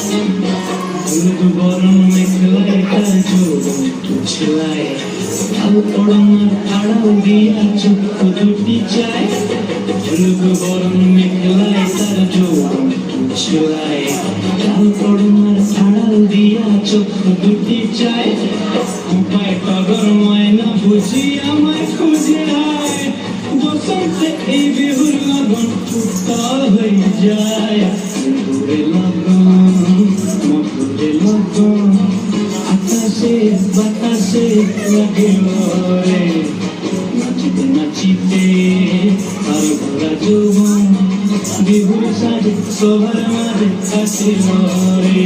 হলুদ বরণ মেঘলায় তার যৌবন ছোঁয়ায়, লাল পড়নার আড়াল দিয়া চক্ষু দুটি চায়। হলুদ বরণ মেঘলায় তার যৌবন ছোঁয়ায়, লাল পড়নার আড়াল দিয়া চক্ষু দুটি চায়। উপায় টগর ময়না বুঝি আমায় খুঁজে আয়, বসন্তে এই বিহুর লগন উত্তাল হয়ে যায়। মধুরে লগন আকাশে বাতাসে লাগে রে, নাচিতে নাচিতে আর ভরা যৌবন বিহুর সাজে সবার মাঝে কাছে রে।